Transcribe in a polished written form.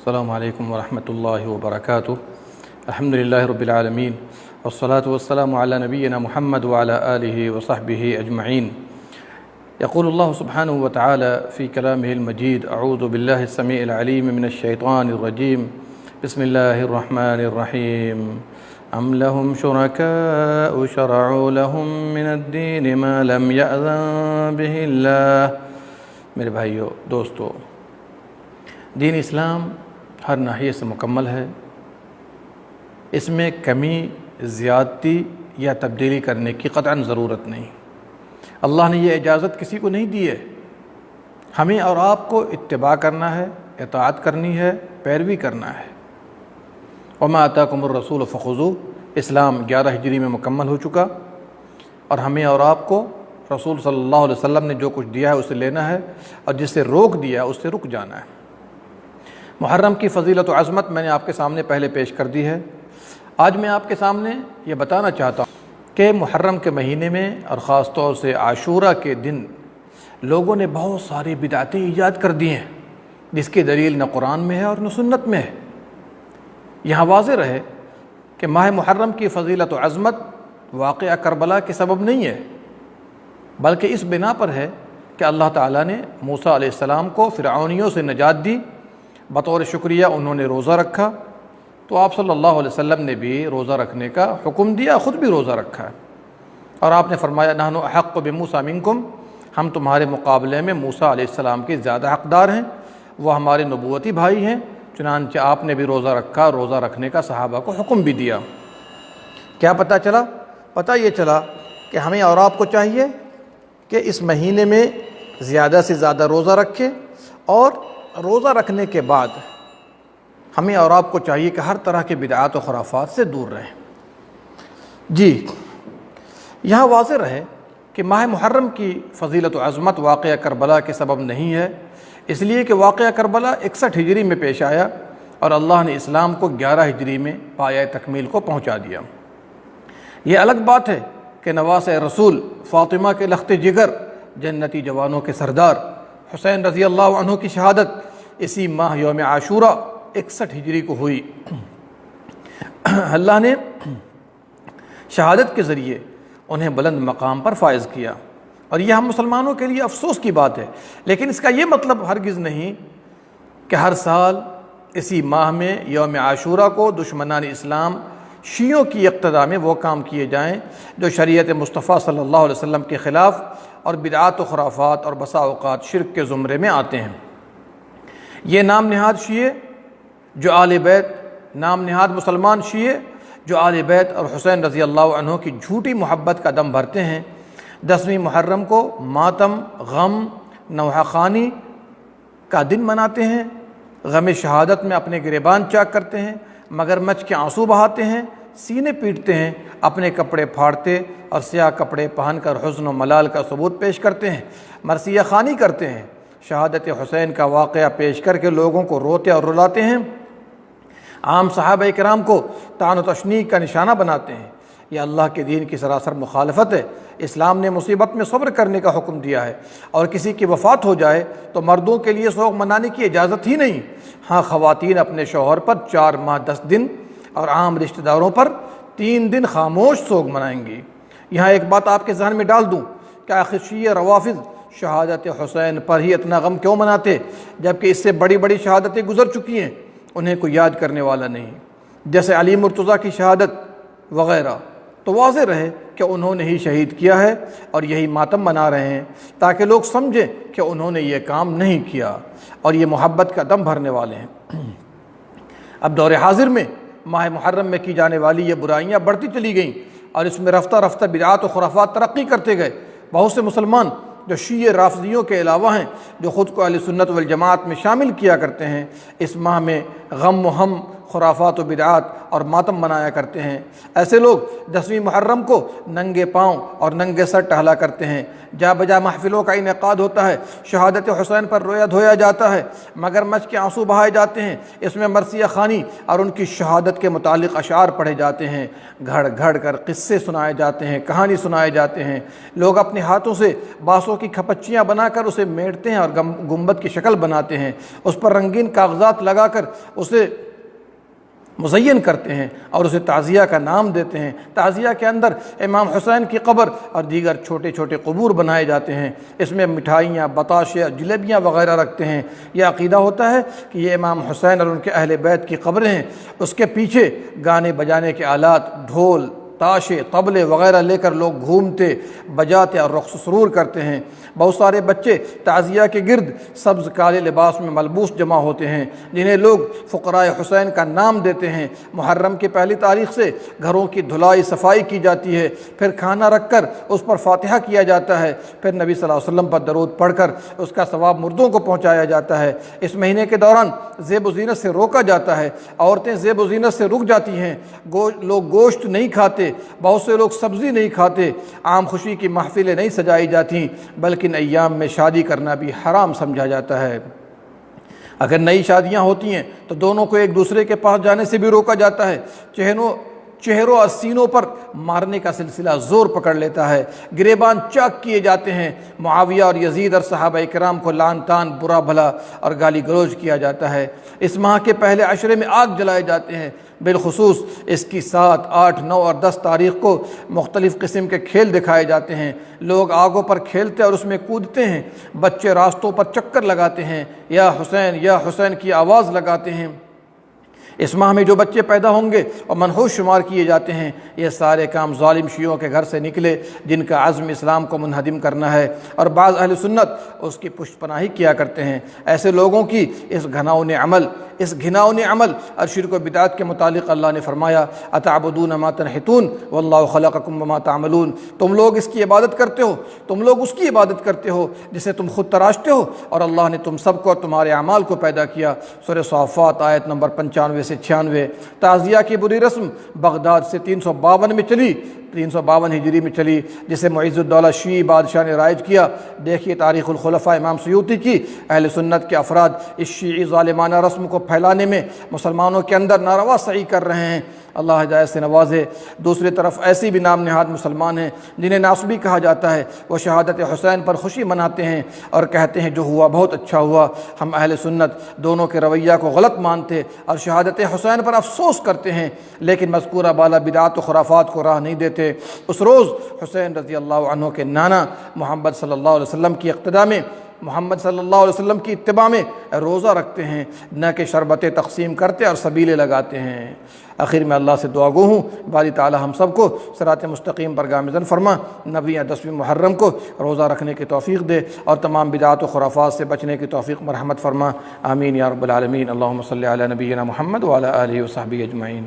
السلام علیکم ورحمۃ اللہ وبرکاتہ۔ الحمد للہ رب العالمین والصلاة والسلام علی نبینا محمد وعلی آلہ وصحبہ اجمعین۔ یقول اللہ سبحانہ وتعالی فی کلامہ المجید اعوذ باللہ السمیع العلیم من الشیطان الرجیم بسم اللہ الرحمن الرحیم ام لهم شرکاء شرعوا لهم من الدین ما لم یأذن به اللہ۔ میرے بھائیو دوستو، دین اسلام ہر ناحیے سے مکمل ہے، اس میں کمی، زیادتی یا تبدیلی کرنے کی قطعاً ضرورت نہیں۔ اللہ نے یہ اجازت کسی کو نہیں دی ہے، ہمیں اور آپ کو اتباع کرنا ہے، اطاعت کرنی ہے، پیروی کرنا ہے۔ وما آتاکم الرسول فخذوہ، اسلام 11 ہجری میں مکمل ہو چکا، اور ہمیں اور آپ کو رسول صلی اللہ علیہ وسلم نے جو کچھ دیا ہے اسے لینا ہے، اور جس سے روک دیا اس سے رک جانا ہے۔ محرم کی فضیلت و عظمت میں نے آپ کے سامنے پہلے پیش کر دی ہے۔ آج میں آپ کے سامنے یہ بتانا چاہتا ہوں کہ محرم کے مہینے میں اور خاص طور سے عاشورہ کے دن لوگوں نے بہت ساری بدعتیں ایجاد کر دی ہیں، جس کی دلیل نہ قرآن میں ہے اور نہ سنت میں ہے۔ یہاں واضح رہے کہ ماہ محرم کی فضیلت و عظمت واقعہ کربلا کے سبب نہیں ہے، بلکہ اس بنا پر ہے کہ اللہ تعالیٰ نے موسیٰ علیہ السلام کو فرعونیوں سے نجات دی، بطور شکریہ انہوں نے روزہ رکھا، تو آپ صلی اللہ علیہ وسلم نے بھی روزہ رکھنے کا حکم دیا، خود بھی روزہ رکھا ہے، اور آپ نے فرمایا نحن احق بموسیٰ منکم، ہم تمہارے مقابلے میں موسیٰ علیہ السلام کے زیادہ حقدار ہیں، وہ ہمارے نبوتی بھائی ہیں، چنانچہ آپ نے بھی روزہ رکھا، روزہ رکھنے کا صحابہ کو حکم بھی دیا۔ کیا پتہ چلا؟ پتہ یہ چلا کہ ہمیں اور آپ کو چاہیے کہ اس مہینے میں زیادہ سے زیادہ روزہ رکھیں، اور روزہ رکھنے کے بعد ہمیں اور آپ کو چاہیے کہ ہر طرح کے بدعات و خرافات سے دور رہیں۔ جی، یہاں واضح رہے کہ ماہ محرم کی فضیلت و عظمت واقعہ کربلا کے سبب نہیں ہے، اس لیے کہ واقعہ کربلا 61 ہجری میں پیش آیا، اور اللہ نے اسلام کو 11 ہجری میں پایہ تکمیل کو پہنچا دیا۔ یہ الگ بات ہے کہ نواسۂ رسول فاطمہ کے لخت جگر، جنتی جوانوں کے سردار حسین رضی اللہ عنہ کی شہادت اسی ماہ یوم عاشورہ 61 ہجری کو ہوئی۔ اللہ نے شہادت کے ذریعے انہیں بلند مقام پر فائز کیا، اور یہ ہم مسلمانوں کے لیے افسوس کی بات ہے، لیکن اس کا یہ مطلب ہرگز نہیں کہ ہر سال اسی ماہ میں یوم عاشورہ کو دشمنان اسلام شیعوں کی اقتداء میں وہ کام کیے جائیں جو شریعت مصطفیٰ صلی اللہ علیہ وسلم کے خلاف اور بدعات و خرافات اور بسا اوقات شرک کے زمرے میں آتے ہیں۔ یہ نام نہاد شیعہ جو آل بیت، نام نہاد مسلمان شیعہ جو آل بیت اور حسین رضی اللہ عنہ کی جھوٹی محبت کا دم بھرتے ہیں، 10ویں محرم کو ماتم، غم، نوحہ خوانی کا دن مناتے ہیں، غم شہادت میں اپنے گریبان چاک کرتے ہیں، مگرمچھ کے آنسو بہاتے ہیں، سینے پیٹتے ہیں، اپنے کپڑے پھاڑتے اور سیاہ کپڑے پہن کر حزن و ملال کا ثبوت پیش کرتے ہیں، مرثیہ خوانی کرتے ہیں، شہادت حسین کا واقعہ پیش کر کے لوگوں کو روتے اور رلاتے ہیں، عام صحابہ کرام کو طعن و تشنیع کا نشانہ بناتے ہیں۔ یہ اللہ کے دین کی سراسر مخالفت ہے۔ اسلام نے مصیبت میں صبر کرنے کا حکم دیا ہے، اور کسی کی وفات ہو جائے تو مردوں کے لیے سوگ منانے کی اجازت ہی نہیں، ہاں خواتین اپنے شوہر پر 4 ماہ 10 دن اور عام رشتہ داروں پر 3 دن خاموش سوگ منائیں گی۔ یہاں ایک بات آپ کے ذہن میں ڈال دوں کہ آخر شیعہ روافض شہادت حسین پر ہی اتنا غم کیوں مناتے، جبکہ اس سے بڑی بڑی شہادتیں گزر چکی ہیں، انہیں کوئی یاد کرنے والا نہیں، جیسے علی مرتضیٰ کی شہادت وغیرہ۔ تو واضح رہے کہ انہوں نے ہی شہید کیا ہے، اور یہی ماتم منا رہے ہیں تاکہ لوگ سمجھیں کہ انہوں نے یہ کام نہیں کیا، اور یہ محبت کا دم بھرنے والے ہیں۔ اب دور حاضر میں ماہ محرم میں کی جانے والی یہ برائیاں بڑھتی چلی گئیں، اور اس میں رفتہ رفتہ بدعات و خرافات ترقی کرتے گئے۔ بہت سے مسلمان جو شیعہ رافضیوں کے علاوہ ہیں، جو خود کو اہل سنت والجماعت میں شامل کیا کرتے ہیں، اس ماہ میں غم و ہم، خرافات و بدعات اور ماتم منایا کرتے ہیں۔ ایسے لوگ 10ویں محرم کو ننگے پاؤں اور ننگے سر ٹہلا کرتے ہیں۔ جا بجا محفلوں کا انعقاد ہوتا ہے، شہادت حسین پر رویا دھویا جاتا ہے، مگر مچ کے آنسو بہائے جاتے ہیں، اس میں مرثیہ خوانی اور ان کی شہادت کے متعلق اشعار پڑھے جاتے ہیں، گھڑ گھڑ کر قصے سنائے جاتے ہیں، کہانی سنائے جاتے ہیں۔ لوگ اپنے ہاتھوں سے بانسوں کی کھپچیاں بنا کر اسے میڑتے ہیں اور گنبد کی شکل بناتے ہیں، اس پر رنگین کاغذات لگا کر اسے مزین کرتے ہیں اور اسے تعزیہ کا نام دیتے ہیں۔ تعزیہ کے اندر امام حسین کی قبر اور دیگر چھوٹے چھوٹے قبور بنائے جاتے ہیں، اس میں مٹھائیاں، بتاشے، جلیبیاں وغیرہ رکھتے ہیں۔ یہ عقیدہ ہوتا ہے کہ یہ امام حسین اور ان کے اہل بیت کی قبریں ہیں۔ اس کے پیچھے گانے بجانے کے آلات، ڈھول، تاشے، طبلے وغیرہ لے کر لوگ گھومتے، بجاتے اور رقص و سرور کرتے ہیں۔ بہت سارے بچے تعزیہ کے گرد سبز کالے لباس میں ملبوس جمع ہوتے ہیں، جنہیں لوگ فقراء حسین کا نام دیتے ہیں۔ محرم کی پہلی تاریخ سے گھروں کی دھلائی صفائی کی جاتی ہے، پھر کھانا رکھ کر اس پر فاتحہ کیا جاتا ہے، پھر نبی صلی اللہ علیہ وسلم پر درود پڑھ کر اس کا ثواب مردوں کو پہنچایا جاتا ہے۔ اس مہینے کے دوران زیب و زینت سے روکا جاتا ہے، عورتیں زیب و زینت سے رک جاتی ہیں، لوگ گوشت نہیں کھاتے، بہت سے لوگ سبزی نہیں کھاتے، عام خوشی کی محفلیں نہیں سجائی جاتی، بلکہ ان ایام میں شادی کرنا بھی حرام سمجھا جاتا ہے۔ اگر نئی شادیاں ہوتی ہیں تو دونوں کو ایک دوسرے کے پاس جانے سے بھی روکا جاتا ہے۔ چہروں اور سینوں پر مارنے کا سلسلہ زور پکڑ لیتا ہے، گریبان چاک کیے جاتے ہیں، معاویہ اور یزید اور صحابہ کرام کو لعن طعن، برا بھلا اور گالی گلوچ کیا جاتا ہے۔ اس ماہ کے پہلے عشرے میں آگ جلائے جاتے ہیں، بالخصوص اس کی 7، 8، 9 اور 10 تاریخ کو مختلف قسم کے کھیل دکھائے جاتے ہیں۔ لوگ آگوں پر کھیلتے اور اس میں کودتے ہیں، بچے راستوں پر چکر لگاتے ہیں، یا حسین کی آواز لگاتے ہیں۔ اس ماہ میں جو بچے پیدا ہوں گے اور منحوس شمار کیے جاتے ہیں، یہ سارے کام ظالم شیعوں کے گھر سے نکلے، جن کا عزم اسلام کو منہدم کرنا ہے، اور بعض اہل سنت اس کی پشت پناہی کیا کرتے ہیں۔ ایسے لوگوں کی اس گھناؤنے عمل اور شرک و بدعت کے متعلق اللہ نے فرمایا، اتعبدون ما تنحتون واللہ خلقکم وما تعملون، تم لوگ اس کی عبادت کرتے ہو، تم لوگ اس کی عبادت کرتے ہو جسے تم خود تراشتے ہو، اور اللہ نے تم سب کو اور تمہارے اعمال کو پیدا کیا۔ سورہ صافات آیت نمبر 95 سے 96۔ تعزیہ کی بری رسم بغداد سے 352 ہجری میں چلی، جسے معز الدولہ شیعی بادشاہ نے رائج کیا۔ دیکھیے تاریخ الخلفاء امام سیوطی کی، اہل سنت کے افراد اس شیعی ظالمانہ رسم کو پھیلانے میں مسلمانوں کے اندر ناروا سعی کر رہے ہیں، اللہ ہدایت سے نوازے۔ دوسری طرف ایسی بھی نام نہاد مسلمان ہیں جنہیں ناصبی کہا جاتا ہے، وہ شہادت حسین پر خوشی مناتے ہیں اور کہتے ہیں جو ہوا بہت اچھا ہوا۔ ہم اہل سنت دونوں کے رویہ کو غلط مانتے اور شہادت حسین پر افسوس کرتے ہیں، لیکن مذکورہ بالا بدعات و خرافات کو راہ نہیں دیتے۔ اس روز حسین رضی اللہ عنہ کے نانا محمد صلی اللہ علیہ وسلم کی اتباع میں روزہ رکھتے ہیں، نہ کہ شربتیں تقسیم کرتے اور سبیلے لگاتے ہیں۔ آخر میں اللہ سے دعا گو ہوں، باری تعالی ہم سب کو صراط مستقیم پر گامزن فرما، نبی 10ویں محرم کو روزہ رکھنے کی توفیق دے اور تمام بدعات و خرافات سے بچنے کی توفیق مرحمت فرما، آمین یا رب العالمین۔ اللہم صلی علی نبینا محمد وعلی آلہ وصحبہ اجمعین۔